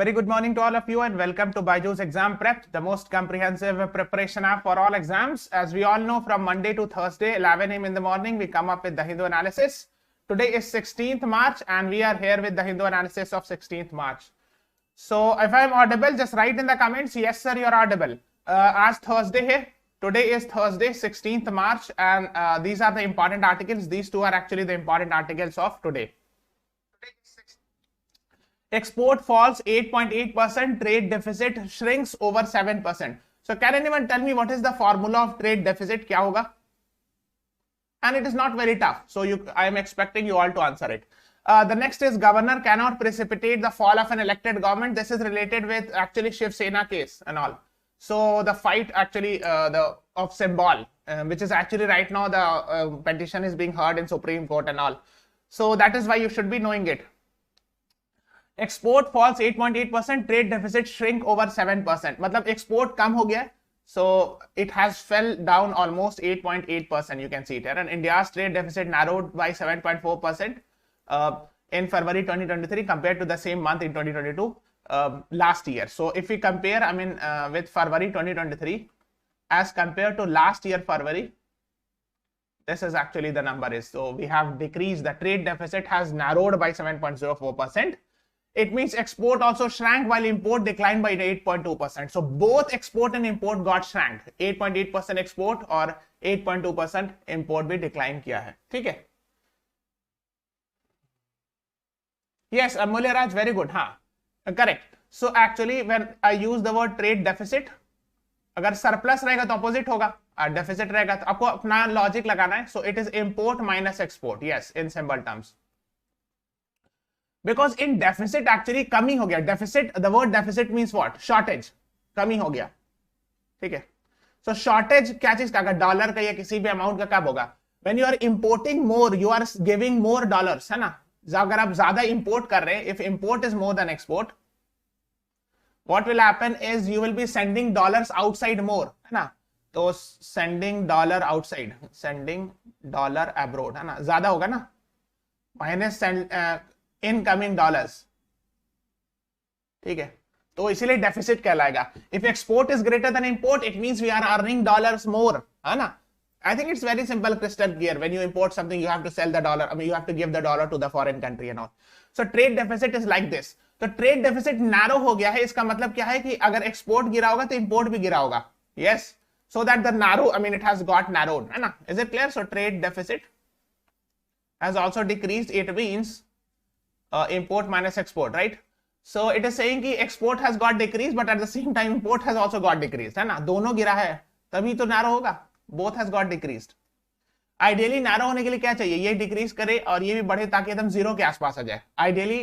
very good morning to all of you and welcome to BYJU'S Exam Prep, the most comprehensive preparation app for all exams. As we all know, from Monday to Thursday, 11 a.m. in the morning, we come up with the Hindu analysis. Today is 16th March and we are here with the Hindu analysis of 16th March. So if I'm audible, just write in the comments, yes sir, you're audible. As Thursday here, today is Thursday, 16th March and these are the important articles. These two are actually the important articles of today. Export falls 8.8%, trade deficit shrinks over 7%. So can anyone tell me what is the formula of trade deficit? Kya hoga? And it is not very tough. So I am expecting you all to answer it. The next is governor cannot precipitate the fall of an elected government. This is related with actually Shiv Sena case and all. So the fight actually of symbol, which is actually right now the petition is being heard in Supreme Court and all. So that is why you should be knowing it. Export falls 8.8%, trade deficit shrink over 7%. मतलब export कम हो गया, so it has fell down almost 8.8%. You can see it here, and India's trade deficit narrowed by 7.4% in February 2023 compared to the same month in 2022 last year. So if we compare, with February 2023 as compared to last year February, this is actually the number is. So we have decreased. The trade deficit has narrowed by 7.04%. It means export also shrank while import declined by 8.2%. So both export and import got shrank. 8.8% export और 8.2% import भी decline किया है. ठीक है? Yes, Amulya Raj, very good. हाँ, correct. So actually when I use the word trade deficit, अगर surplus रहेगा तो opposite होगा. Deficit रहेगा तो आपको अपना logic लगाना है. So it is import minus export. Yes, in symbol terms. Because in deficit actually कमी हो गया. Deficit, the word deficit means what? Shortage. कमी हो गया. ठीक है? So shortage क्या चीज का? अगर डॉलर का या किसी भी अमाउंट का कब होगा? When you are importing more, you are giving more dollars, है ना? अगर आप ज्यादा import कर रहे हैं, if import is more than export, what will happen is you will be sending dollars outside more, है ना? तो sending dollar outside, sending dollar abroad, है ना? ज्यादा होगा ना? Minus send incoming dollars. ठीक है, तो इसीलिए डेफिसिट कहलाएगा. If export is greater than import, it means we are earning dollars more, है ना? I think it's very simple, crystal clear. When you import something, you have to sell the dollar, you have to give the dollar to the foreign country and all. So trade deficit is like this. तो trade deficit narrow हो गया है. इसका मतलब क्या है कि अगर एक्सपोर्ट गिरा होगा तो इंपोर्ट भी गिरा होगा. Yes, so that the narrow, it has got narrowed, है ना? Is it clear? So trade deficit has also decreased. It means import minus export, right? So it is saying कि export has got decreased, but at the same time import has also got decreased, है ना? दोनों गिरा है तभी तो narrow होगा. Both has got decreased. Ideally narrow होने के लिए क्या चाहिए? ये decrease करे और ये भी बढ़े ताकि एकदम zero के आसपास आ जाए. Ideally,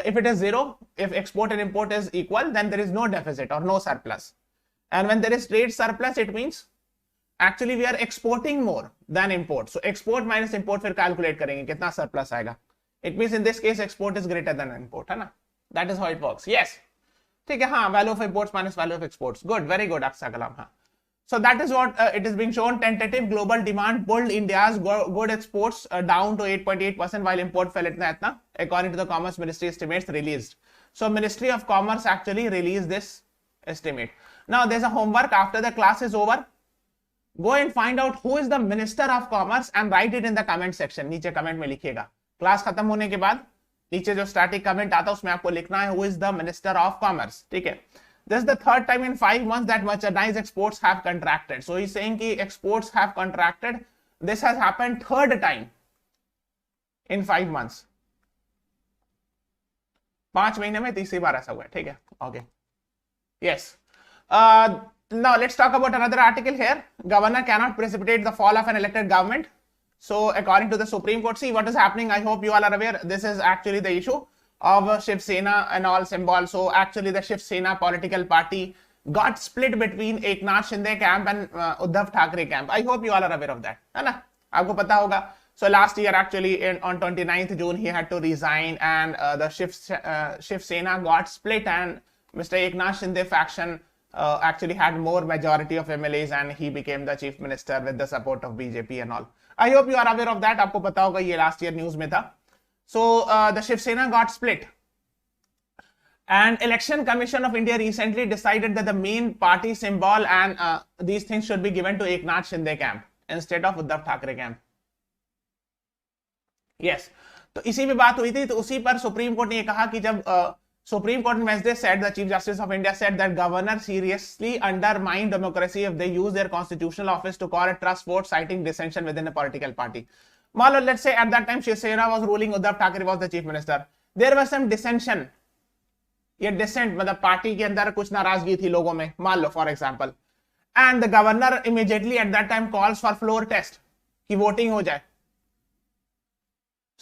if it is zero, if export and import is equal, then there is no deficit or no surplus. And when there is trade surplus, it means actually we are exporting more than import. So export minus import फिर calculate करेंगे कितना surplus आएगा. It means in this case export is greater than import, है ना? That is how it works. Yes. ठीक है, हाँ, value of imports minus value of exports. Good, very good, Aksa Kalam. हाँ. So that is what it is being shown. Tentative global demand pulled India's good exports down to 8.8% while import fell itna according to the Commerce Ministry estimates released. So Ministry of Commerce actually released this estimate. Now there's a homework after the class is over. Go and find out who is the Minister of Commerce and write it in the comment section. नीचे comment में लिखिएगा. Class खत्म होने के बाद नीचे जो static comment आता है उसमें आपको लिखना है who is the minister of commerce. ठीक है, this is the third time in 5 months that merchandise exports have contracted. So he is saying कि exports have contracted. This has happened third time in 5 months. 5 महीने में तीसरी बार ऐसा हुआ है. ठीक है, okay, yes. Now let's talk about another article here. Governor cannot precipitate the fall of an elected government. So according to the Supreme Court, see what is happening. I hope you all are aware. This is actually the issue of Shiv Sena and all symbol. So actually the Shiv Sena political party got split between Eknath Shinde camp and Uddhav Thackeray camp. I hope you all are aware of that, है ना? आपको पता होगा. So last year actually on 29th June he had to resign and the Shiv Sena got split and Mr. Eknath Shinde faction actually had more majority of MLAs and he became the chief minister with the support of BJP and all. I hope you are aware of that. आपको पता होगा, ये last year news में था. So the Shiv Sena got split And Election Commission of India recently decided that the main party symbol and these things should be given to Eknath Shinde camp instead of Uddhav Thackeray camp. Yes. तो इसी पे बात हुई थी, तो उसी पर supreme court ने ये कहा कि जब supreme court Wednesday said the Chief Justice of India said that governor seriously undermine democracy if they use their constitutional office to call a trust vote citing dissension within a political party. मान लो let's say at that time Shiv Sena was ruling, Uddhav Thackeray was the chief minister, there was some dissension, ये dissent मतलब party के अंदर कुछ नाराजगी थी लोगों में, मान लो for example, and the governor immediately at that time calls for floor test कि voting हो जाए.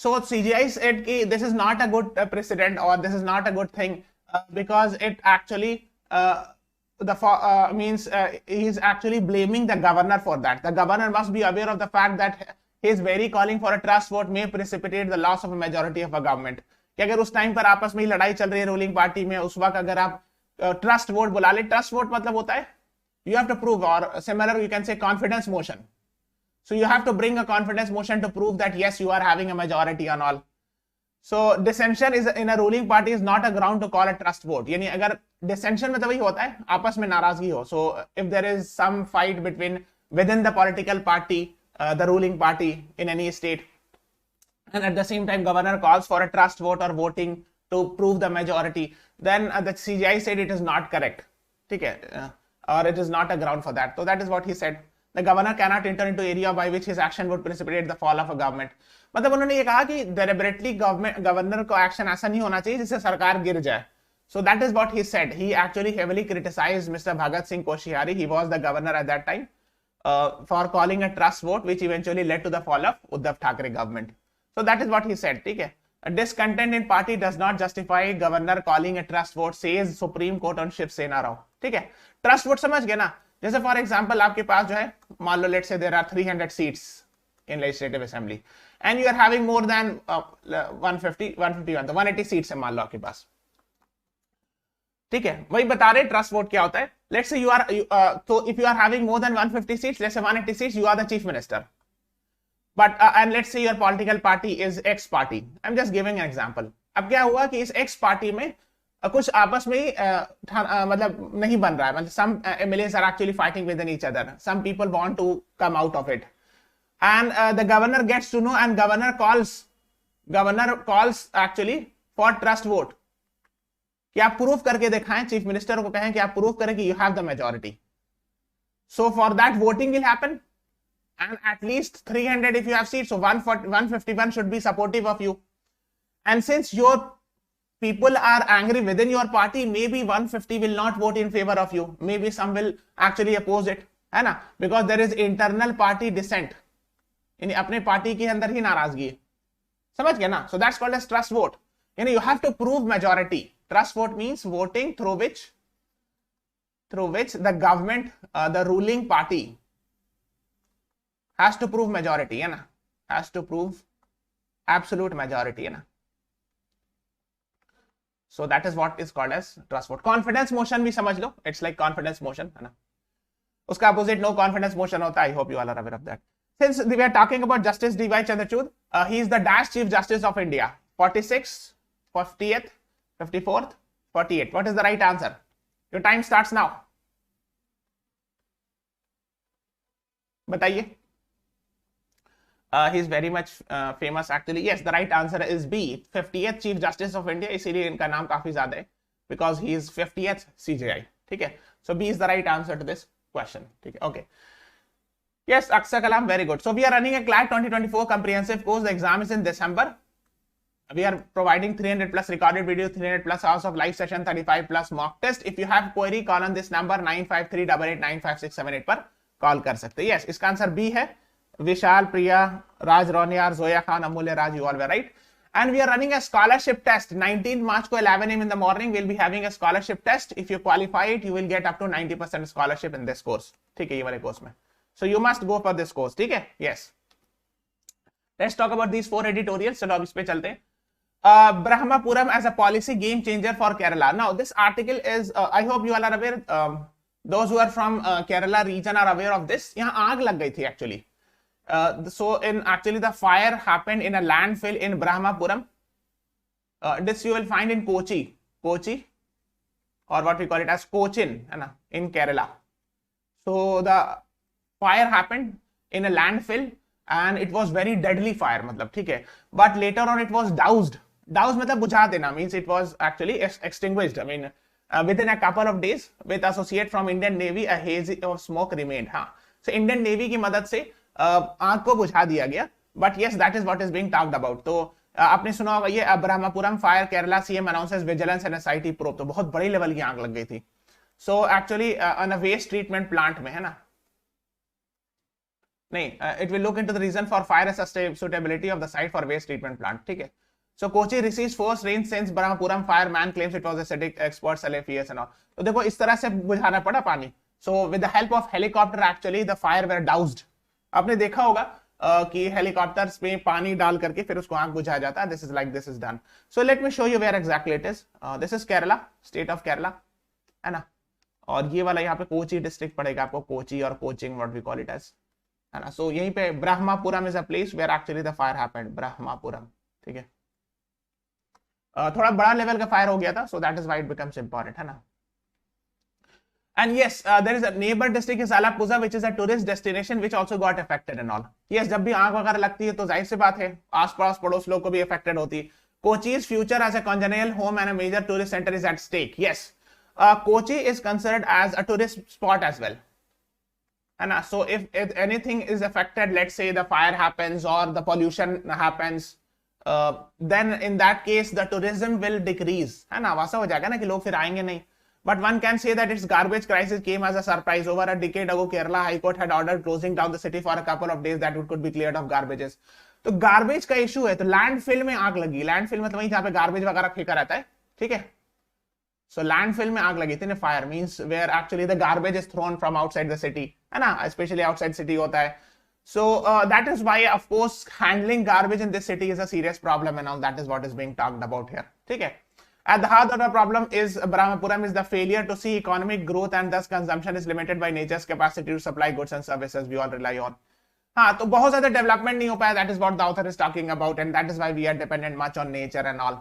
So CGI said that this is not a good precedent or this is not a good thing because it actually means he is actually blaming the governor for that. The governor must be aware of the fact that his very calling for a trust vote may precipitate the loss of a majority of a government. कि अगर उस time पर आपस में ही लड़ाई चल रही है रूलिंग पार्टी में, उस वक्त अगर आप ट्रस्ट वोट बुला ले, ट्रस्ट वोट मतलब होता है you have to prove, or similar you can say confidence motion. So you have to bring a confidence motion to prove that yes, you are having a majority and all. So dissension is in a ruling party is not a ground to call a trust vote. यानी अगर dissension मतलब वही होता है आपस में नाराजगी हो. So if there is some fight between within the political party, the ruling party in any state, and at the same time governor calls for a trust vote or voting to prove the majority, then the CGI said it is not correct. ठीक है, or it is not a ground for that. So that is what he said. The governor cannot enter into area by which his action would precipitate the fall of a government. मतलब उन्होंने ये कहा कि deliberately governor को action ऐसा नहीं होना चाहिए जिससे सरकार गिर जाए. So that is what he said. He actually heavily criticized Mr. Bhagat Singh Koshiyari. He was the governor at that time for calling a trust vote, which eventually led to the fall of Uddhav Thackeray government. So that is what he said. ठीक है. A discontent in party does not justify governor calling a trust vote, says Supreme Court on Shiv Sena Rao. ठीक है. Trust vote समझ गए ना? जैसे for example आपके पास जो है, मान लो let's say there are 300 seats in legislative assembly and you are having more than 151 तो 180 सीट्स है मान लो आपके पास. ठीक है, वही बता रहे ट्रस्ट वोट क्या होता है. लेट्स से यू आर तो if you are having more than 150 seats, let's say 180 seats, you are the chief minister, but and let's say your political party is X party. I am just giving an example. अब क्या हुआ कि इस x party में कुछ आपस में मतलब नहीं बन रहा है, मतलब some MLAs are actually fighting within each other. Some people want to come out of it, and the governor gets to know, and governor calls actually for trust vote कि आप प्रूफ करके दिखाएं, चीफ मिनिस्टर को कहें कि आप proof करें कि you have the majority. So for that voting will happen, and at least 300 if you have seats, so 151 should be supportive of you, and since your people are angry within your party, maybe 150 will not vote in favor of you, maybe some will actually oppose it, है ना, because there is internal party dissent, यानी अपने party के अंदर ही नाराजगी है, समझ गए ना. So that's called as trust vote. यानी you have to prove majority. Trust vote means voting through which the government, the ruling party has to prove majority, है ना, has to prove absolute majority, है ना. So that is what is called as trust vote. Confidence motion भी समझ लो, it's like confidence motion, है ना. उसका opposite no confidence motion होता है. I hope you all are aware of that. Since we are talking about Justice D.Y. Chandrachud, he is the dash Chief Justice of India. 46th, 50th, 54th, 48th. What is the right answer? Your time starts now. बताइए. He is very much famous actually. Yes, the right answer is B, 50th Chief Justice of India. इसीलिए इनका नाम काफी ज्यादा है because he is 50th CJI. ठीक है. So B is the right answer to this question. ठीक है. Okay. Yes, Aksa Kalam, very good. So we are running a CLAT 2024 comprehensive course. The exam is in December. We are providing 300 plus recorded video, 300 plus hours of live session, 35 plus mock test. If you have query, call on this number 953889567 पर call कर सकते हैं. Yes, इसका answer B है. Vishal, Priya, Raj Ronyar, Zoya Khan, Amulya Raj, you all were right. And we are running a scholarship test. 19th March को 11 AM in the morning, we'll be having a scholarship test. If you qualify it, you will get up to 90% scholarship in this course. ठीक है, ये वाले course में. So you must go for this course. ठीक है? Yes. Let's talk about these 4 editorials. चलो अब इस पे चलते हैं. Brahmapuram as a policy game changer for Kerala. Now this article is, I hope you all are aware, those who are from Kerala region are aware of this. यहाँ आग लग गई थी actually. So in actually the fire happened in a landfill in Brahmapuram. This you will find in Kochi. or what we call it as Cochin, है ना, in Kerala. So the fire happened in a landfill and it was very deadly fire, मतलब ठीक है, but later on it was doused. Doused मतलब बुझा देना, means it was actually extinguished. I mean within a couple of days with associate from Indian Navy a haze of smoke remained. हाँ, so Indian Navy की मदद से आग को बुझा दिया गया. But yes, that is what is being talked about. तो आपने सुना होगा ये Brahmapuram fire, Kerala CM announces vigilance and SIT probe. तो बहुत बड़ी लेवल की आग लग गई थी. So actually on a waste treatment plant में, है ना, नहीं, it will look into the reason for fire suitability of the site for waste treatment plant. ठीक है. So Kochi receives first rain since Brahmapuram fire. Man claims it was acidic. Experts LFES and all. तो देखो इस तरह से बुझाना पड़ा पानी. So with the help of helicopter actually the fire were doused. आपने देखा होगा कि हेलीकॉप्टर्स में पानी डाल करके फिर उसको आग बुझाया जाता है. This is like this is done. So let me show you where exactly it is. This is Kerala, state of Kerala, है ना. और ये वाला यहाँ पे कोची डिस्ट्रिक्ट पड़ेगा आपको, कोची और coaching what we call it as, है ना. So यहीं पे Brahmapuram is a place where actually the fire happened. Brahmapuram, ठीक है. थोड़ा बड़ा लेवल का फायर हो गया था, so that is why it becomes important, है ना. And yes, there is a neighbor district is Alappuzha, which is a tourist destination, which also got affected and all. Yes, जब भी आग वगैरह लगती है तो जाहिर सी बात है आस-पास पड़ोस लोग को भी affected होती है. Kochi's future as a congenial home and a major tourist center is at stake. Yes, Kochi is considered as a tourist spot as well. And so if anything is affected, let's say the fire happens or the pollution happens, then in that case the tourism will decrease, है ना. वैसा हो जाएगा ना कि लोग फिर आएंगे नहीं. But one can say that its garbage crisis came as a surprise. Over a decade ago, Kerala High Court had ordered closing down the city for a couple of days that it could be cleared of garbages. तो garbage का issue है, तो landfill में आग लगी. Landfill मतलब वहीं जहाँ पे गार्बेज वगैरह फेंका रहता है, ठीक है. So लैंडफिल में आग लगी थी. Fire means where actually the garbage is thrown from outside the city, है ना. स्पेशली आउटसाइड सिटी होता है. So that is why, of course, handling garbage in this city is a serious problem, and all that is what is being talked about here. Okay. At the heart of the problem is Brahmapuram is the failure to see economic growth, and thus consumption is limited by nature's capacity to supply goods and services we all rely on. हाँ, तो बहुत ज़्यादा development नहीं हो पाया. That is what the author is talking about, and that is why we are dependent much on nature and all.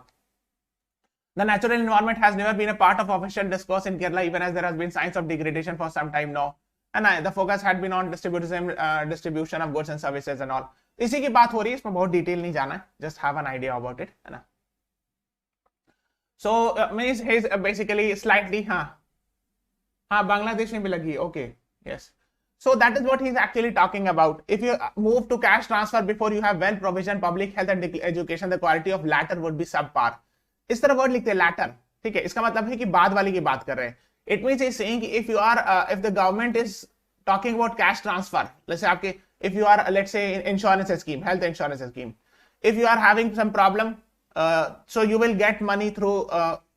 The natural environment has never been a part of official discourse in Kerala, even as there has been signs of degradation for some time now. And the focus had been on distribution of goods and services and all. इसी की बात हो रही है, इसमें बहुत detail नहीं जाना है. Just have an idea about it, है ना. So means he's basically slightly हाँ बांग्लादेश में भी लगी. Okay, yes. So that is what he's actually talking about. If you move to cash transfer before you have well provision public health and education, the quality of latter would be subpar. इस तरह word लिखते हैं latter, ठीक है. इसका मतलब है कि बाद वाली की बात कर रहे हैं. It means he's saying if you are if the government is talking about cash transfer, let's say आपके if you are let's say insurance scheme, health insurance scheme, if you are having some problem, so you will get money through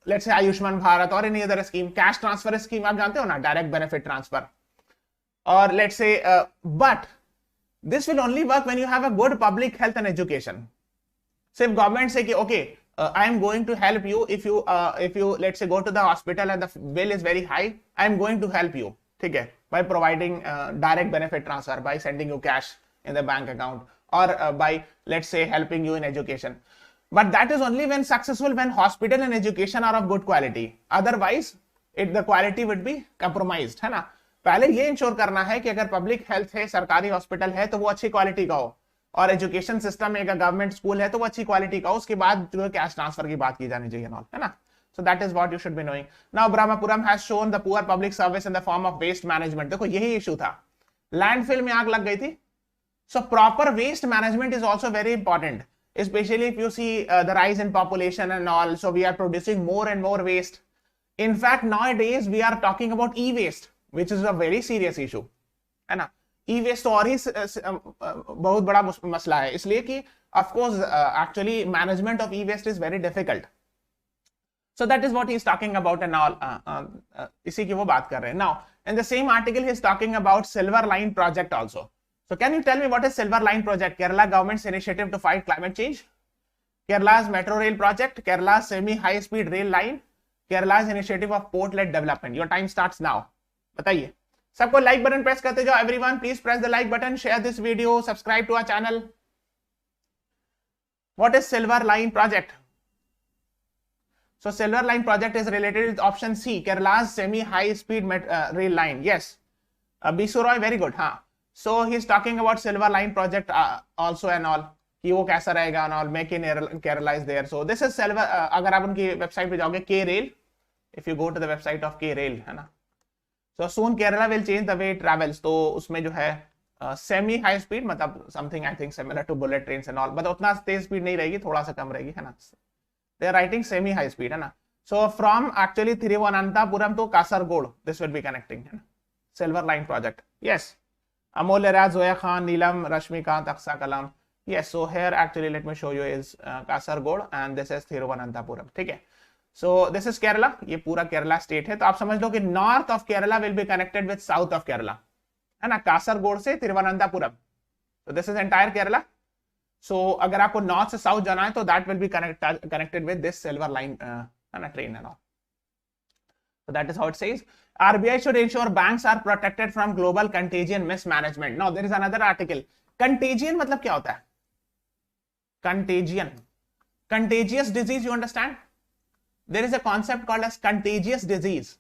let's say Ayushman Bharat or any other scheme. Cash transfer scheme आप जानते हो ना, direct benefit transfer. Or let's say but this will only work when you have a good public health and education. So if government say कि okay, I am going to help you if you let's say go to the hospital and the bill is very high, I am going to help you, ठीक है, by providing direct benefit transfer, by sending you cash in the bank account, or by let's say helping you in education. But that is only when successful, when hospital and education are of good quality. Otherwise the quality would be compromised, है ना. पहले ये ensure करना है कि अगर public health है, सरकारी हॉस्पिटल है, तो वो अच्छी क्वालिटी का हो, और एजुकेशन सिस्टम में अगर गवर्नमेंट स्कूल है तो वो अच्छी क्वालिटी का हो. उसके बाद जो है कैश ट्रांसफर की बात की जानी चाहिए, है ना. So that is what you should be knowing. Now Brahmapuram has shown the poor public service in the form of waste management. देखो यही इशू था, लैंडफिल में आग लग गई थी. So proper waste management is also very important, especially if you see the rise in population and all. So we are producing more and more waste. In fact, nowadays we are talking about e-waste, which is a very serious issue, है ना. E-waste तो और ही बहुत बड़ा मसला है, इसलिए कि of course actually management of e waste is very difficult. So that is what he is talking about and all. इसी की वो बात कर रहे हैं. Now in the same article he is talking about Silver Line project also. So can you tell me what is Silver Line project? Kerala government's initiative to fight climate change, Kerala's metro rail project, Kerala's semi high speed rail line, केरला's initiative of port led development. Your time starts now. बताइए. सबको like button press करते जाओ. Everyone please press the like button, share this video, subscribe to our channel. What is Silver Line project? So Silver Line project is related with option C, Kerala's semi-high speed rail line. Yes. Bisu Roy, very good. हाँ. So he's talking about Silver Line project also and all. कि वो कैसा रहेगा and all. Make in Kerala is there. So this is Silver. अगर आप उनकी website पे जाओगे, K-Rail. If you go to the website of K-Rail, है ना. So soon Kerala will change the way it travels. तो उसमें जो है semi-high speed मतलब something I think similar to bullet trains and all. But उतना तेज speed नहीं रहेगी, थोड़ा सा कम रहेगी, है ना. They are writing semi-high speed, है ना. So from actually Thiruvananthapuram to Kasaragod, this will be connecting, है ना. Silver Line project. Yes. Amol Raj, Zoya Khan, Neelam, Rashmikant, Aksa Kalam. Yes. So here actually let me show you is Kasaragod and this is Thiruvananthapuram. ठीक है. So this is Kerala. ये पूरा Kerala state है. तो आप समझ लो कि north of Kerala will be connected with south of Kerala. है ना. Kasaragod से Thiruvananthapuram. So this is entire Kerala. So अगर आपको north से south जाना है तो that will be connected with this Silver Line है ना, train and all. So that is how it says. RBI should ensure banks are protected from global contagion mismanagement. Now there is another article. Contagion मतलब क्या होता है? Contagion. Contagious disease, you understand? There is a concept called as contagious disease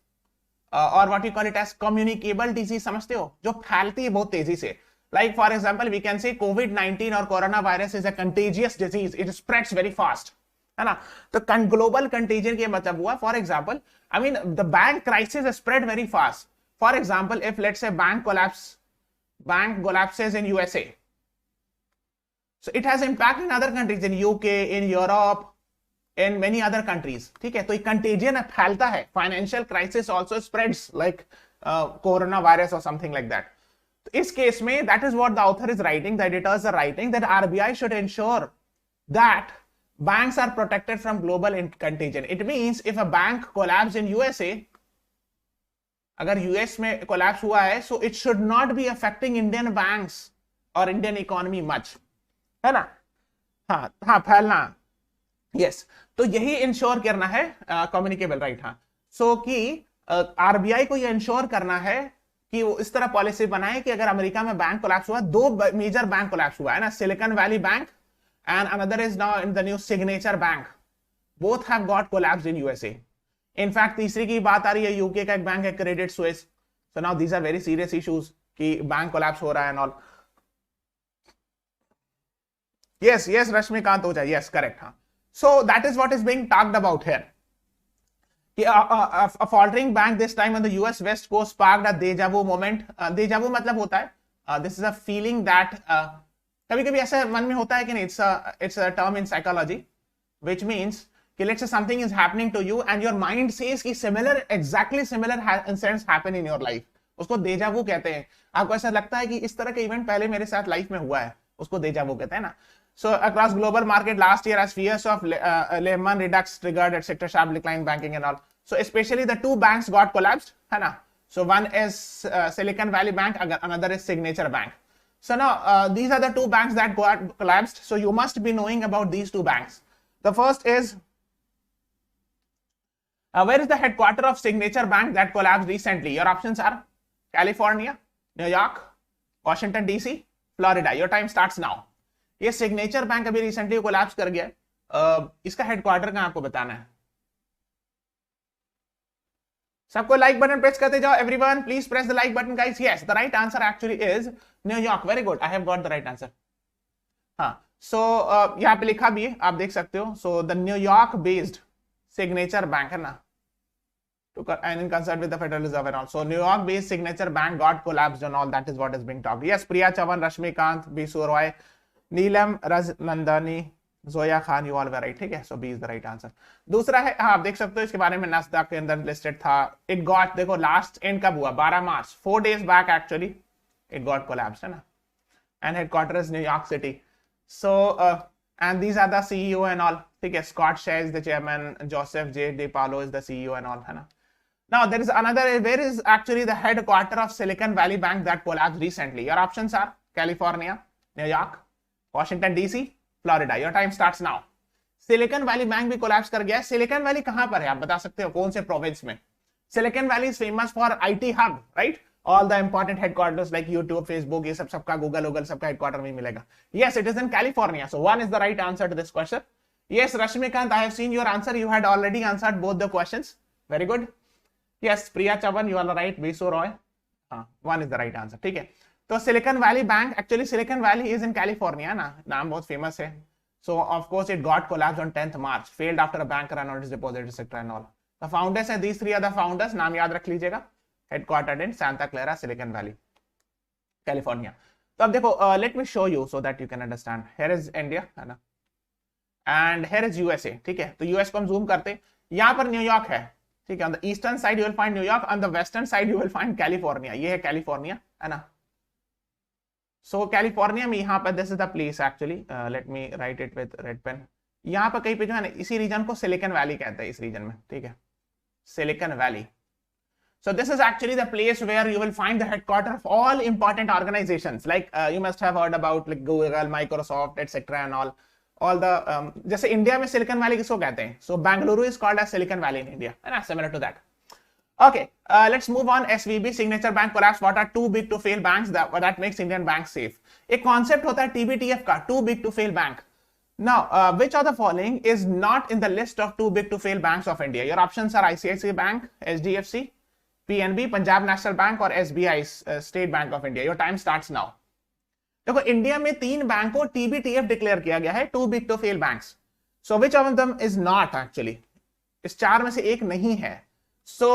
or what we call it as communicable disease. समझते हो? जो फैलती है बहुत तेजी से. Like for example, we can say COVID-19 or coronavirus is a contagious disease. It spreads very fast. है ना. तो global contagion के मतलब हुआ, for example, I mean the bank crisis spread very fast. For example, if let's say bank collapses in USA, so it has impact in other countries, in UK, in Europe, in many other countries. ठीक है. तो ये contagion फैलता है. Financial crisis also spreads like coronavirus or something like that. इस case में that is what the author is writing, the editors are writing, that RBI should ensure that banks are protected from global contagion. It means if a bank collapses in USA, अगर US में collapse हुआ है, so it should not be affecting Indian banks or Indian economy much, है ना. हाँ फैलना. Yes. तो यही इंश्योर करना है कम्युनिकेबल राइट. हाँ. सो कि RBI को ये इंश्योर करना है कि वो इस तरह पॉलिसी बनाए कि अगर अमेरिका में बैंक कोलैप्स हुआ, दो मेजर बैंक कोलैप्स हुआ है ना, silicon valley bank and another is now in the new Signature Bank. Both have got collapsed in USA. In fact, तीसरी की बात आ रही है, यूके का एक बैंक है Credit Suisse. So now these are very serious issues कि bank collapse हो रहा है and all. Yes, Rashmikant Oja, yes, correct. हाँ. So that is what is being talked about here. A faltering bank this time on the US West Coast sparked a deja vu moment. Deja vu मतलब होता है, this is a feeling that कभी कभी ऐसा मन में होता है कि नहीं, it's a term in psychology which means कि let's say something is happening to you and your mind says कि exactly similar incidents happen in your life. उसको deja vu कहते हैं. आपको ऐसा लगता है कि इस तरह के इवेंट पहले मेरे साथ लाइफ में हुआ है, उसको deja vu कहते हैं ना. So across global market last year as fears of Lehman Redux triggered et cetera sharp decline banking and all. So especially the two banks got collapsed, है ना. So one is Silicon Valley Bank, another is Signature Bank. So now these are the two banks that got collapsed. So you must be knowing about these two banks. The first is where is the headquarter of Signature Bank that collapsed recently? Your options are California, New York, Washington DC, Florida. Your time starts now. ये Signature Bank अभी recently collapse कर गया. इसका headquarter कहाँ आपको बताना है? सबको लाइक बटन प्रेस करते जाओ. Everyone please press the like button guys. Yes, the right answer actually is New York. Very good, I have got the right answer. हाँ, सो यहाँ पे लिखा भी है, आप देख सकते हो. So the New York based signature bank है ना, and in concert with the Federal Reserve and all. So New York based Signature Bank got collapsed and all. That is what is being talked. Yes, Priya Chavan, Rashmikant, Bisu Roy, Neelam, Raj Nandani, Zoya Khan, you all were right. ठीक है, so B is the right answer. दूसरा है, हाँ आप देख सकते हो इसके बारे में नास्डा के अंदर लिस्टेड था. It got, देखो लास्ट एंड कब हुआ, 12 मार्च, 4 days back actually it got collapsed है ना. And headquarters is New York City. So and these are the CEO and all. ठीक है, Scott Shea is the chairman, Joseph J. DePaulo is the CEO and all है ना. Now there is another, where is actually the headquarter of Silicon Valley Bank that collapsed recently? Your options are California, New York, Washington DC, Florida. Your time starts now. Silicon Valley Bank भी collapse कर गया है. Silicon Valley कहाँ पर है आप बता सकते हो, कौन से province में? Silicon Valley is famous for IT hub, right? All the important headquarters like YouTube, Facebook, ये सब सबका Google सबका headquarter में मिलेगा. Yes, it is in California. So one is the right answer to this question. Yes, Rashmikant, I have seen your answer. You had already answered both the questions. Very good. Yes, Priya Chavan, you are right. Visu Roy. One is the right answer. ठीक है. तो Silicon Valley Bank, actually Silicon Valley is in California ना, नाम बहुत famous है. So of course it got collapsed on 10th March, failed after a bank run on its deposit, etc. and all. The founders and these three are the founders. नाम याद रख लीजिएगा. Headquartered in Santa Clara, Silicon Valley, California. तो अब देखो, let me show you so that you can understand. Here is India, है ना, and here is USA. ठीक है, तो US को हम zoom करते, यहाँ पर न्यूयॉर्क है. ठीक है, on the eastern side you will find New York, on the western side you will find California. ये है कैलिफोर्निया, है ना. So कैलिफोर्निया में यहाँ पर this is the place actually. Let me write it with red pen. यहाँ पर कहीं पे जो है ना, इसी रीजन को सिलिकन वैली कहते हैं, इस रीजन में. ठीक है, silicon valley. So this is actually the place where you will find the headquarters of all important organizations. Like you must have heard about like Google, Microsoft, etc. and all the जैसे India में silicon valley किसको कहते हैं? So Bangalore is called as Silicon Valley in India, and similar to that. Okay, let's move on. SVB, Signature Bank collapse. What are too big to fail banks that makes Indian banks safe? एक concept होता है TBTF का, too big to fail bank. Now, which of the following is not in the list of too big to fail banks of India? Your options are ICICI Bank, HDFC, PNB, Punjab National Bank और SBI, State Bank of India. Your time starts now. देखो, India में 3 bank को TBTF declare किया गया है, too big to fail banks. So which of them is not actually? इस 4 में से एक नहीं है. So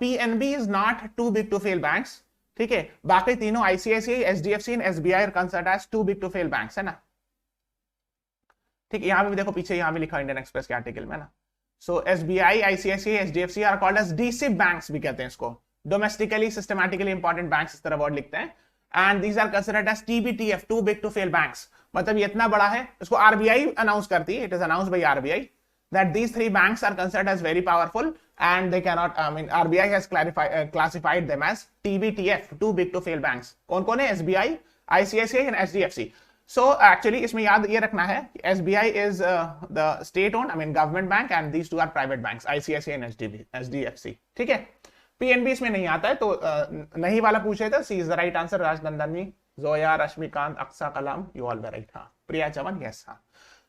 PNB is not too big to fail banks. ठीक है, बाकी तीनों ICICI, HDFC and SBI are considered as too big to fail banks, है ना. ठीक है, यहाँ पे भी देखो, पीछे यहाँ भी लिखा इंडियन एक्सप्रेस के आर्टिकल में ना. So SBI, ICICI, HDFC are called as DSIB banks भी कहते हैं इसको, domestically systematically important banks, इस तरह वर्ड लिखते हैं. And these are considered as TBTF, too big to fail banks. मतलब ये इतना बड़ा है, इसको RBI अनाउंस करती है. It is announced by RBI that these 3 banks are considered as very powerful and they cannot. I mean, RBI has classified them as TBTF, too big to fail banks. कौन कौन है? SBI, ICICI and HDFC. So actually इसमें याद ये रखना है, SBI is the state-owned, I mean government bank, and these 2 are private banks, ICICI and HDFC. ठीक है, PNB इसमें नहीं आता है, तो नहीं वाला पूछे थे. C is the right answer. Rajnandini, Zoya, Rashmikant, Aqsa Kalam, you all were right. हाँ, प्रिया चमन, yes. हाँ,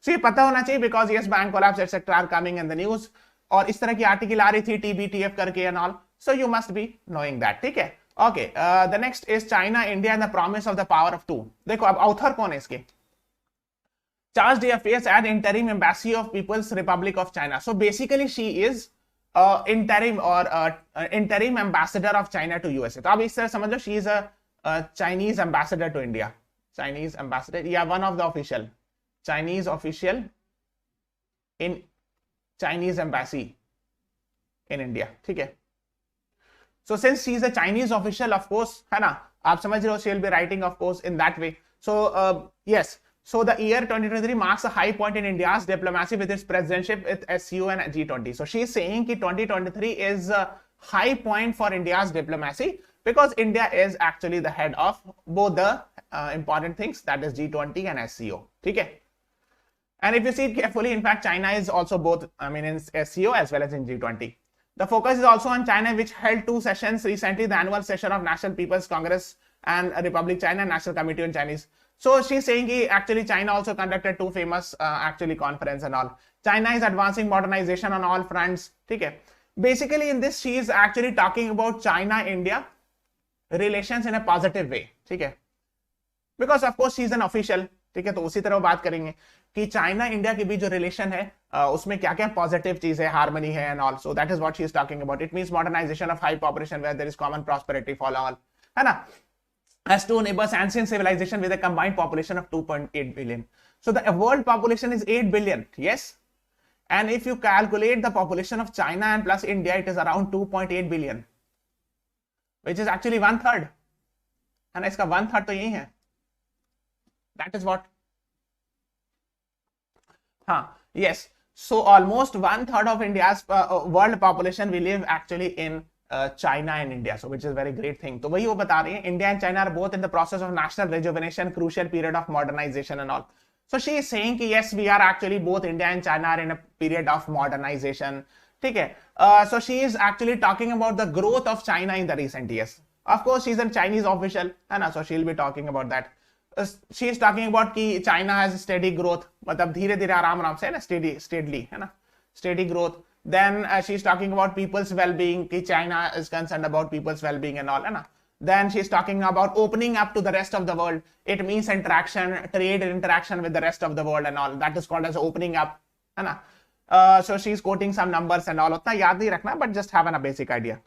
so ये पता होना चाहिए because yes, bank collapse etc. are coming in the news, और इस तरह की आर्टिकल आ रही थी TBTF करके and all, so you must be knowing that. ठीक है. Okay, the next is China, India and the promise of the power of 2. देखो अब author कौन है इसके? Charge d'affaires at interim embassy of People's Republic of China. So basically she is interim or interim ambassador of China to USA. तो अब इस तरह समझ लो, she is a Chinese ambassador to India. Chinese ambassador, yeah, one of the official Chinese official in Chinese embassy in India. ठीक है. So since she is a Chinese official, of course, है ना, आप समझ रहे हो, she will be writing of course in that way. So yes, so the year 2023 marks a high point in India's diplomacy with its presidentship with SCO and G20. So she is saying that 2023 is a high point for India's diplomacy because India is actually the head of both the important things, that is G20 and SCO. ठीक है. And if you see it carefully, in fact, China is also both, I mean, in SCO as well as in G20. The focus is also on China, which held 2 sessions recently, the annual session of National People's Congress and Republic China, National Committee on Chinese. So she's saying actually China also conducted 2 famous actually conference and all. China is advancing modernization on all fronts. Okay. Basically in this she is actually talking about China-India relations in a positive way. Okay. Because of course she is an official. ठीक है, तो उसी तरह बात करेंगे कि China India के बीच जो रिलेशन है उसमें क्या क्या पॉजिटिव चीज है, हार्मनी है and all. So that is what she is talking about. It means modernisation of high population where there is common prosperity for all, है ना, as two neighbors ancient civilization with a combined population of 2.8 billion. So the world population is 8 billion, yes, and if you calculate the population of China and plus India, it is around 2.8 billion, which is actually 1/3, है ना. इसका 1/3 तो यही है. That is what. Yes. So almost 1/3 of India's world population we live actually in China and India. So which is a very great thing. तो वही वो बता रही है, India and China are both in the process of national rejuvenation, crucial period of modernization and all. So she is saying कि yes, we are actually both India and China are in a period of modernization. ठीक है. So she is actually talking about the growth of China in the recent years. Of course, she is a Chinese official, है ना, so she will be talking about that. She is talking about कि China has steady growth, मतलब धीरे धीरे आराम आराम से है ना, स्टेडली है ना, steady growth. Then she is talking about people's well-being, कि China is concerned about people's well-being and all, है ना. Then she is talking about opening up to the rest of the world. It means interaction, trade interaction with the rest of the world and all. That is called as opening up, है ना. So she is quoting some numbers and all. उतना याद नहीं रखना, but just have a basic idea.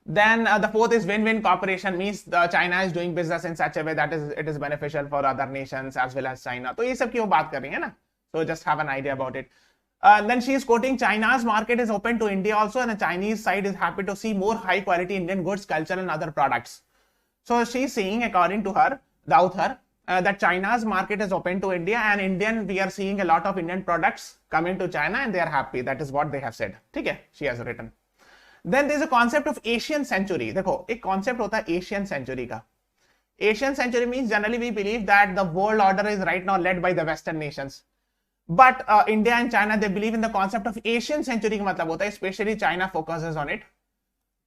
Then the fourth is win-win cooperation, means China is doing business in such a way that it is beneficial for other nations as well as China. तो ये सब की वो बात कर रही है ना. So just have an idea about it. Then she is quoting China's market is open to India also, and the Chinese side is happy to see more high quality Indian goods, culture and other products. So she is saying, according to her, the author, that China's market is open to India, and we are seeing a lot of Indian products coming to China and they are happy. That is what they have said. ठीक है, she has written. Then there is a concept of Asian century. देखो एक concept होता है Asian century का. Asian century means generally we believe that the world order is right now led by the Western nations. But India and China, they believe in the concept of Asian century का मतलब होता है, especially China focuses on it,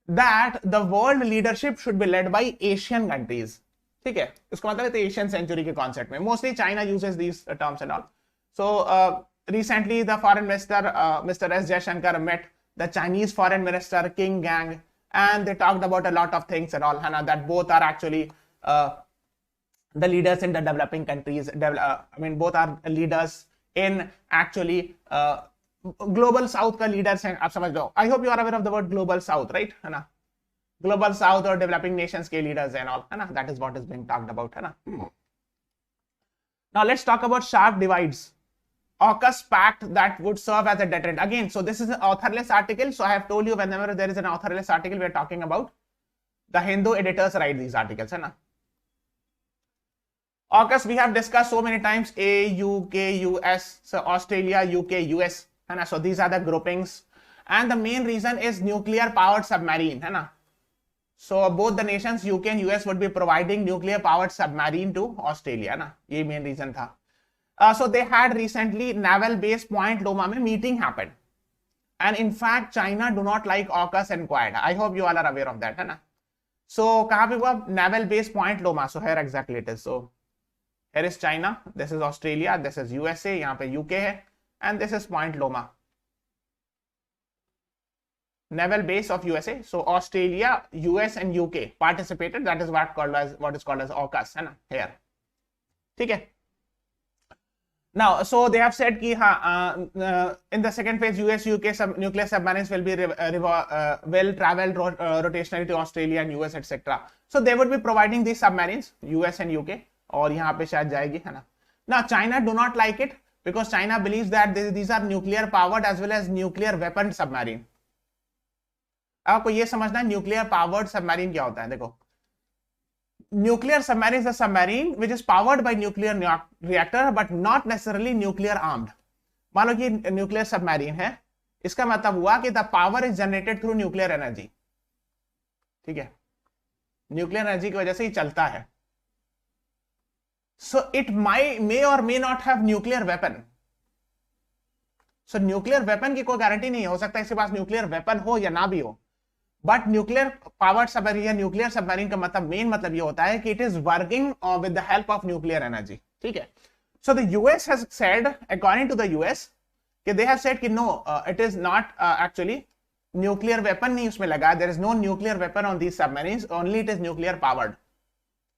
that the world leadership should be led by Asian countries. ठीक है, इसका मतलब है Asian century के concept में. Mostly China uses these terms and all. So recently the foreign minister, Mr. S. Jaishankar, met the Chinese foreign minister King Gang, and they talked about a lot of things and all, that both are actually the leaders in the developing countries. Both are leaders in actually global south का leaders हैं, आप समझ लो. I hope you are aware of the word global south, right? है ना, global south और developing nations के leaders and all, है ना. That is what is being talked about, है ना. Now let's talk about sharp divides. AUKUS pact that would serve as a deterrent. Again, so this is an authorless article. So I have told you whenever there is an authorless article, we are talking about the Hindu editors write these articles, है ना. AUKUS we have discussed so many times. A, U, K, US, so Australia, UK, US, है ना. So these are the groupings, and the main reason is nuclear powered submarine, है ना. So both the nations UK and US would be providing nuclear powered submarine to Australia, है ना. ये main reason था. So they had recently naval base Point Loma में meeting happened, and in fact China do not like AUKUS and Quad. I hope you all are aware of that, है ना. So कहाँ पे हुआ? Naval base Point Loma. So here exactly it is. So here is China, this is Australia, this is USA, यहाँ पे UK है, and this is Point Loma, naval base of USA. So Australia, US and UK participated. That is what is called as AUKUS, है ना. Here, ठीक है. Now, so they have said कि हाँ, in the second phase, US, UK nuclear submarines will be will travel rotationally to Australia and US, etc. So they would be providing these submarines, US and UK. और यहाँ पे शायद जाएगी, है ना. Now China do not like it because China believes that these are nuclear powered as well as nuclear weapon submarine. आपको ये समझना है nuclear powered submarine क्या होता है. देखो, nuclear submarine is a submarine which is powered by nuclear reactor but not necessarily nuclear armed. मान लो कि nuclear submarine है, इसका मतलब हुआ कि the power is generated through nuclear energy. ठीक है, nuclear energy की वजह से ही चलता है. So it may or may not have nuclear weapon. So nuclear weapon की कोई गारंटी नहीं हो सकता इसके पास nuclear weapon हो या ना भी हो. But nuclear powered submarine या nuclear submarine का मतलब मेन मतलब ये होता है कि it is working with the help of nuclear energy. ठीक है. So the US has said, according to the US, कि they have said कि no, it is not actually nuclear weapon नहीं उसमें लगा. There is no nuclear weapon on these submarines. Only it is nuclear powered.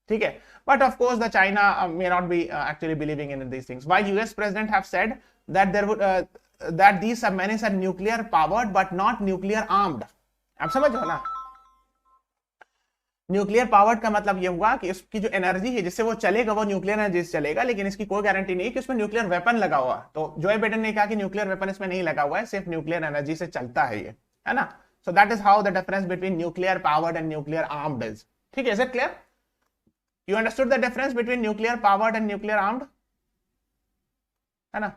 ठीक है. But of course, the China may not be actually believing in these things. While US president have said that there would that these submarines are nuclear powered but not nuclear armed. आप समझ हो ना. Nuclear powered का मतलब ये हुआ कि इसकी जो एनर्जी है जिससे वो चलेगा वो न्यूक्लियर एनर्जी से चलेगा, लेकिन इसकी कोई गारंटी नहीं कि उसमें न्यूक्लियर वेपन लगा हुआ. तो जो बाइडेन ने कहा कि न्यूक्लियर वेपन इसमें नहीं लगा हुआ है, सिर्फ न्यूक्लियर एनर्जी से चलता है ये, है ना. सो that is how the difference between nuclear powered and nuclear armed is. ठीक है, is it clear? You understood the difference between nuclear powered and nuclear armed, है ना.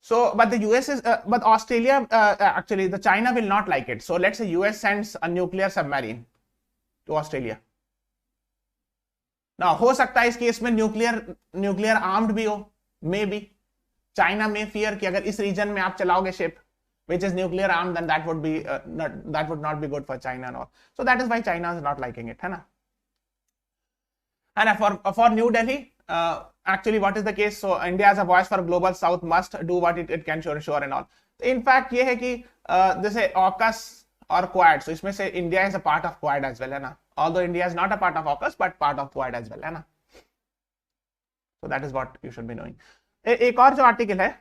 So but the US is but Australia actually the China will not like it. So let's say US sends a nuclear submarine to Australia. Now हो सकता है इस case में nuclear armed भी हो, maybe China may fear कि अगर इस region में आप चलाओगे ship which is nuclear armed, then that would not be good for China and all. So that is why China is not liking it, है ना. And for New Delhi, actually what is the case? So India as a voice for global south must do what it can sure and all. In fact ये है कि जैसे AUKUS और Quad, so इसमें से India is a part of Quad as well है ना. Although India is not a part of AUKUS but part of Quad as well है ना. So that is what you should be knowing. एक और जो article है,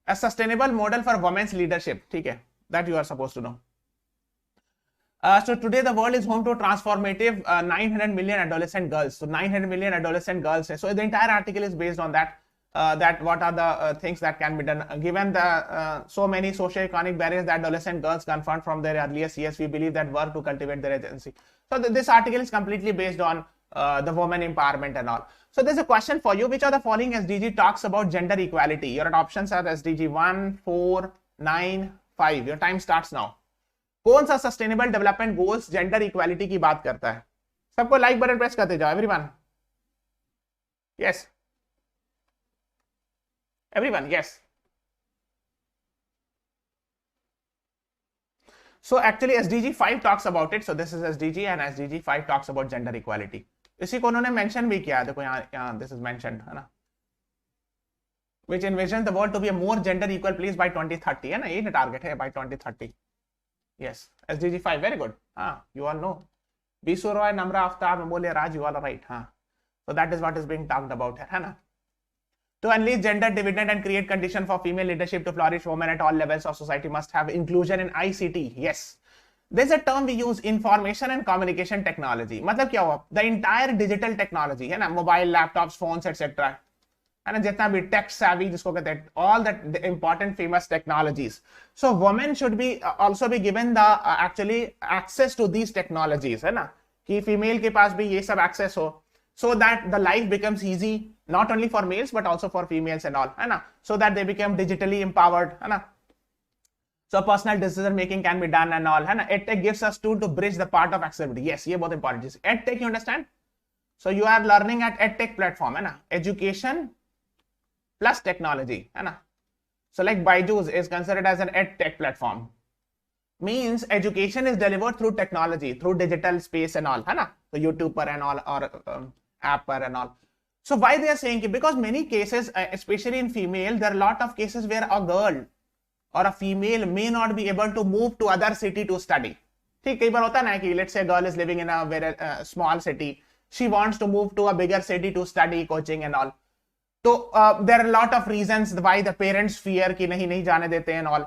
a sustainable model for women's leadership, ठीक है, that you are supposed to know. So today the world is home to transformative 900 million adolescent girls. So 900 million adolescent girls. So the entire article is based on that. That what are the things that can be done given the so many socio-economic barriers that adolescent girls confront from their earliest years. We believe that work to cultivate their agency. So this article is completely based on the women empowerment and all. So there's a question for you: which of the following SDG talks about gender equality? Your options are SDG 1, 4, 9, 5. Your time starts now. कौन सा sustainable development goals gender equality की बात करता है? सबको like button press करते जाओ. Everyone yes, everyone yes. So actually SDG 5 talks about it. So this is SDG and SDG 5 talks about gender equality. इसी को उन्होंने मेंशन भी किया है, देखो यहाँ this is mentioned है ना, which envisions the world to be a more gender equal place by 2030 है ना, यही टारगेट है by 2030. Yes, SDG 5, very good. You all know. Bisu Roy, Namra Aftab, Amolya Raj, you all are right. So that is what is being talked about here. है ना? To unleash gender dividend and create condition for female leadership to flourish, women at all levels of society must have inclusion in ICT. Yes. There's a term we use, information and communication technology. मतलब क्या हुआ? The entire digital technology है ना, mobile, laptops, phones, etc. है ना, जितना भी tech savvy जिसको कहते हैं, all that the important famous technologies. So women should be also be given the actually access to these technologies है ना, कि female के पास भी ये सब access हो, so that the life becomes easy not only for males but also for females and all है ना, so that they become digitally empowered है ना. So personal decision making can be done and all है ना. EdTech gives us tool to bridge the part of accessibility. Yes, ये बहुत important चीज. EdTech, you understand? So you are learning at EdTech platform है ना, education plus technology है ना. So like BYJU'S is considered as an EdTech platform, means education is delivered through technology, through digital space and all है ना. So YouTube पर and all or app पर and all. So why they are saying कि because many cases especially in female, there are a lot of cases where a girl or a female may not be able to move to other city to study. ठीक, कई बार होता है ना कि let's say a girl is living in a very small city, she wants to move to a bigger city to study coaching and all. So there are a lot of reasons why the parents fear कि नहीं जाने देते and all.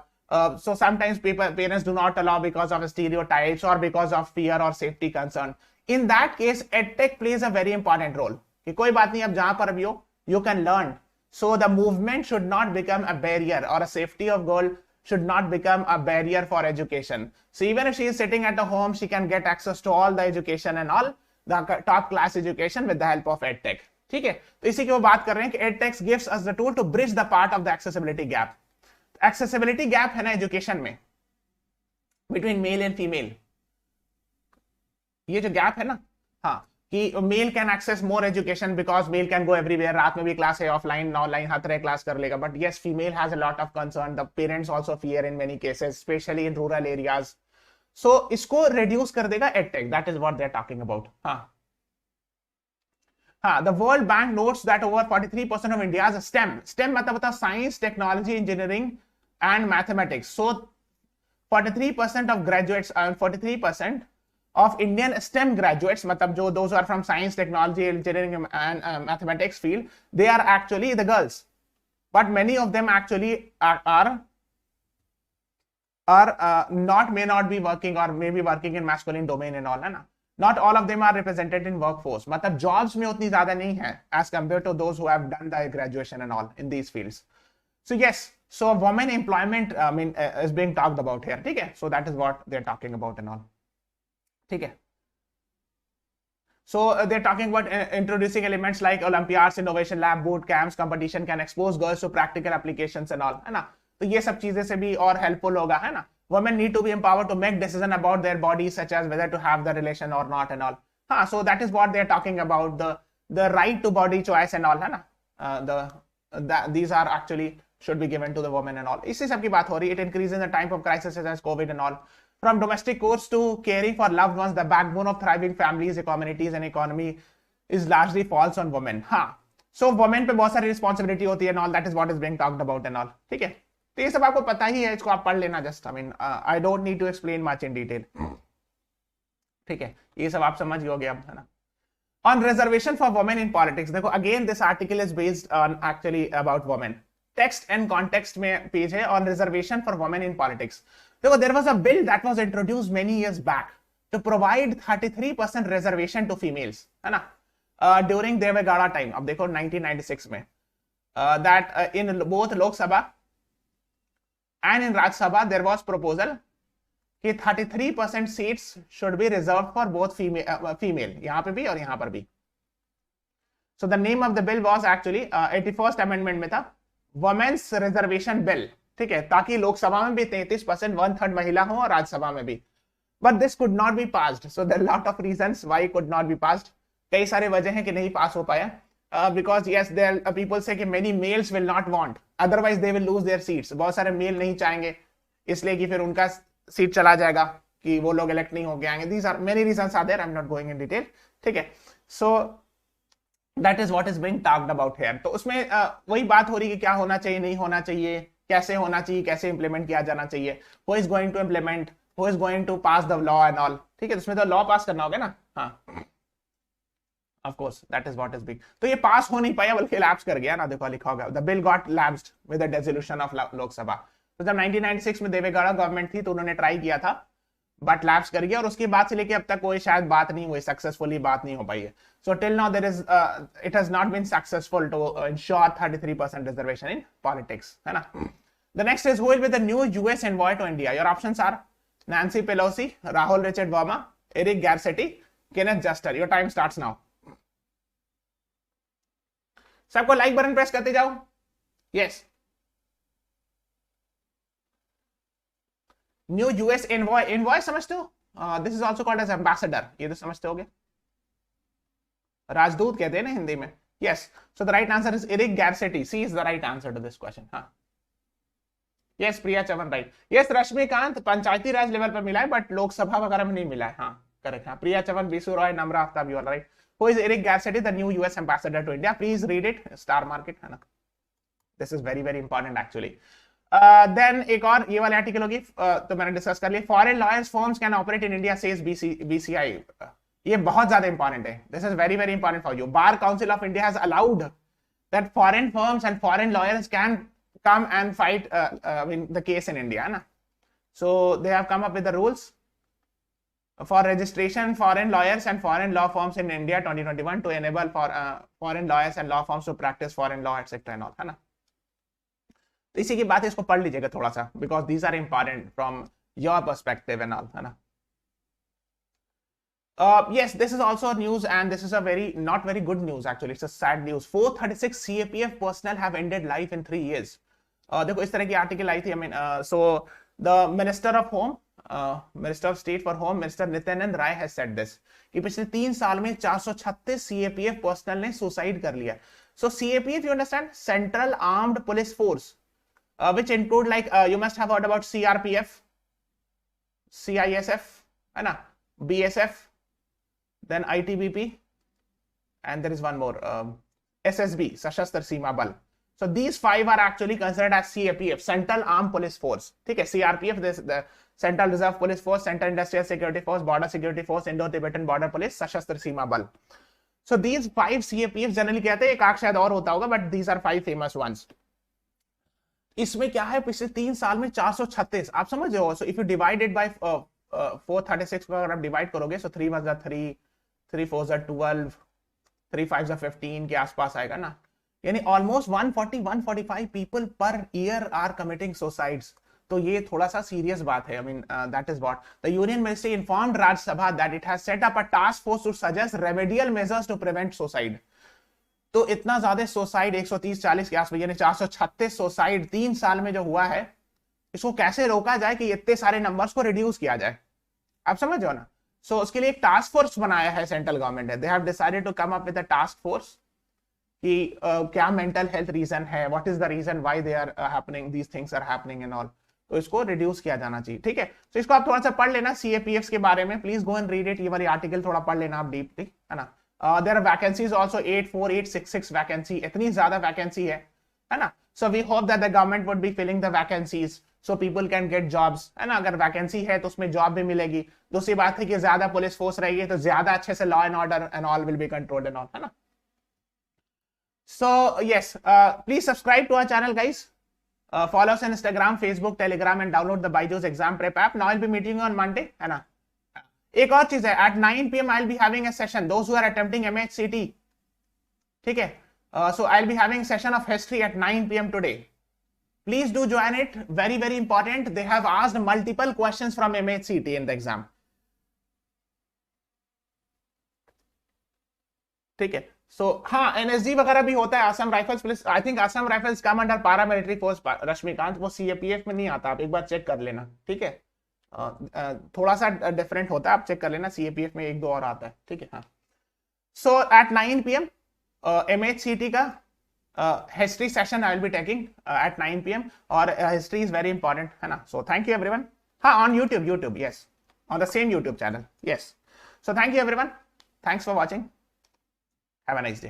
So sometimes parents do not allow because of stereotypes or because of fear or safety concern. In that case, EdTech plays a very important role. कि कोई बात नहीं, अब जहां पर भी हो, you can learn. So the movement should not become a barrier, or a safety of girl should not become a barrier for education. So even if she is sitting at a home, she can get access to all the education and all the top class education with the help of EdTech. ठीक है, तो इसी की वो बात कर रहे हैं कि EdTech gives us the tool to bridge the part of the accessibility gap. Accessibility gap है ना एजुकेशन में between male and female. ये जो गैप है ना, हाँ, कि male can access more education because male can go everywhere. रात में भी क्लास है, ऑफलाइन ऑनलाइन हर तरह क्लास कर लेगा. But yes, female has a lot of concern. The parents also fear in many cases, specially in rural areas. So इसको reduce कर देगा edtech. That is what they are talking about. हाँ, the world bank notes that over 43% of India's STEM. STEM मतलब होता है science, technology, engineering and mathematics. So 43% of graduates and 43% of Indian STEM graduates, matlab jo those who are from science, technology, engineering and mathematics field, they are actually the girls. But many of them actually are not, may not be working or may be working in masculine domain and all, है ना. Not all of them are represented in workforce. matlab jobs में उतनी ज़्यादा नहीं है as compared to those who have done the graduation and all in these fields. So yes, so women employment is being talked about here. ठीक है, so that is what they're talking about and all. ठीक है, so they're talking about introducing elements like Olympiads, innovation lab, boot camps, competition can expose girls to practical applications and all, है ना. तो ये सब चीजें से भी और helpful होगा, है ना. Women need to be empowered to make decision about their bodies, such as whether to have the relation or not and all. हाँ, so that is what they're talking about, the right to body choice and all, है ना. These are actually should be given to the women and all. इसी सब की बात हो रही है. It increases in the time of crisis such as COVID and all. From domestic course to caring for loved ones, the backbone of thriving families, communities and economy is largely falls on women. हाँ, so women पे बहुत सारी responsibility होती है and all, that is what is being talked about and all. ठीक है, तो ये सब आपको पता ही है, इसको आप पढ़ लेना just, I mean I don't need to explain much in detail. ठीक है, ये सब आप समझ गए अब, है ना. On reservation for women in politics, देखो again this article is based on actually about women. Text and context में पेज है on reservation for women in politics. देखो there was a bill that was introduced many years back to provide 33% reservation to females, है ना, during Deve Gowda time. अब देखो 1996 में that in both Lok Sabha and in Rajya Sabha there was proposal कि 33% seats should be reserved for both female, यहाँ पे भी और यहाँ पर भी. So the name of the bill was actually 81st amendment में था Women's Reservation Bill. ठीक है, ताकि लोकसभा में भी 33% 1/3 महिला हो और राज्यसभा में भी. But this could not be passed. So there are lot of reasons why it could not be passed. कई सारे वजह हैं कि नहीं पास हो पाया. Because yes, there are people say कि many males will not want. Otherwise they will lose their seats. बहुत सारे मेल नहीं चाहेंगे, इसलिए कि फिर उनका सीट चला जाएगा, कि वो लोग इलेक्ट नहीं होके आएंगे. These are many reasons are there. I'm not going in detail. ठीक है. So that is what is being talked about here. तो उसमें वही बात हो रही है कि क्या होना चाहिए, नहीं होना चाहिए, कैसे होना चाहिए, कैसे इंप्लीमेंट किया जाना चाहिए, who is going to implement, who is going to pass the law and all. ठीक है, उसमें तो लॉ पास करना होगा ना. हाँ, of course that is what is big. तो ये पास हो नहीं पाया, बल्कि लैप्स कर गया ना. देखो लिखा होगा the bill got lapsed with the dissolution of लोक सभा. तो जब 1996 में देवेगौड़ा गवर्नमेंट थी तो उन्होंने ट्राई किया था, बट लैप्स कर गया, और उसके बाद से लेके अब तक कोई शायद बात नहीं हुई, सक्सेसफुली बात नहीं हो पाई है. So till now there is it has not been successful to insure 33% reservation in politics, है ना. The next is who will be the new US envoy to India. Your options are Nancy Pelosi, Rahul Richard Verma, Eric Garcetti, Kenneth Juster. Your time starts now. सबको like button press करते जाओ. Yes, new US envoy. Envoy समझते हो? This is also called as ambassador. ये तो समझते होगे, राजदूत कहते हैं ना हिंदी में. Yes, so the right answer is Eric Garcetti. C is the right answer to this question. हाँ, yes, Priya Chavan right. Yes, Rashmikant panchayati raj level पर मिला है, बट लोकसभा वगैरह में नहीं मिला है. हाँ, करेक्ट. हाँ, Priya Chavan, Bisu Roy, Namra Aftab, you are right. Who is Eric Garcetti, the new US ambassador to India? Please read it. Star mark it, है ना. This is very very important actually. Then एक और ये वाली आर्टिकल होगी, तो मैंने डिस्कस कर लिया. Foreign lawyers firms can operate in India says BCI. ये बहुत ज्यादा इंपॉर्टेंट है. This is very very important for you. Bar council of India has allowed that foreign firms and foreign lawyers can come and fight the case in India, na. So they have come up with the rules for registration foreign lawyers and foreign law firms in India 2021 to enable for foreign lawyers and law firms to practice foreign law etc and all, है ना. तो इसी की बात है, इसको पढ़ लीजिएगा थोड़ा सा, because these are important from your perspective and all, है ना. Yes, this is also news and this is a very not very good news actually. It's a sad news. 436 CAPF personnel have ended life in 3 years. देखो इस तरह की article आई थी. I mean, so the Minister of Home, Minister of State for Home, Minister Nityanand Rai has said this कि पिछले 3 साल में 436 CAPF personal ने सुसाइड कर लिया. So CAPF, you understand, Central Armed Police Force, which include like you must have heard about CRPF, CISF, है ना, BSF, then ITBP, and there is one more, SSB, सशस्त्र सीमा बल. So these 5 are actually considered as CAPF, Central Armed Police Force. ठीक है, CRPF, this the Central Reserve Police Force, Central Industrial Security Force, Border Security Force, Indo-Tibetan Border Police, सशस्त्र सीमा बल. So these 5 CAPF generally कहते हैं, एक आख शायद और होता होगा, but these are 5 famous ones. इसमें क्या है, पिछले 3 साल में 436, आप समझ रहे हो. So if you divide it by 436 को अगर आप डिवाइड करोगे, so 3 1 3, 3 4 12, 3 5 15 के आसपास आएगा ना. यानी almost 140-145 people per year are committing suicides. तो ये थोड़ा सा सीरियस बात है. I mean that is what the union ministry informed Rajya Sabha that it has set up a task force to suggest remedial measures to prevent suicide. तो इतना ज्यादा suicide 130-40 के आसपास, यानी 436 सुसाइड 3 साल में जो हुआ है, इसको कैसे रोका जाए कि इतने सारे नंबर्स को रिड्यूस किया जाए. आप समझ रहे हो ना. सो उसके लिए एक टास्क फोर्स बनाया है सेंट्रल गवर्नमेंट ने. They have decided to come up with a task force कि क्या मेंटल हेल्थ रीजन है, what is the reason why they are happening, these things are happening and all. तो इसको reduce किया जाना चाहिए. ठीक है, तो इसको आप थोड़ा सा पढ़ लेना CAPFs के बारे में. Please go and read it. ये वाली आर्टिकल थोड़ा पढ़ लेना आप डीपली, है ना. There are vacancies also 84866 vacancy, इतनी ज्यादा वैकेंसी है ना. So we hope that the government would be filling the vacancies so people can get jobs, है ना. अगर वैकेंसी है तो उसमें जॉब भी मिलेगी. दूसरी बात है कि ज्यादा पुलिस फोर्स रहेगी तो ज्यादा अच्छे से law and order and all will be controlled and all, है ना. So yes, please subscribe to our channel guys. Follow us on Instagram, Facebook, Telegram and download the BYJU'S exam prep app. Now I'll be meeting you on Monday, है ना. एक और चीज है, at 9 PM I'll be having a session. Those who are attempting MHCT, ठीक है. So I'll be having session of history at 9 PM today. Please do join it. Very very important. They have asked multiple questions from MHCT in the exam. ठीक है. सो हाँ, NSG वगैरह भी होता है. Assam rifles police, I think Assam rifles come under paramilitary force Rashmikant, वो CAPF में नहीं आता. आप एक बार चेक कर लेना, ठीक है. थोड़ा सा डिफरेंट होता है, आप चेक कर लेना. सीएपीएफ में एक दो और आता है, ठीक है. हाँ. सो एट 9 PM एमएचसीटी का history session I will be taking at 9 PM, और हिस्ट्री इज वेरी इंपॉर्टेंट, है ना. So thank you everyone. हाँ, on YouTube, yes, on the same YouTube channel, yes. So thank you everyone. Thanks for watching. Have a nice day.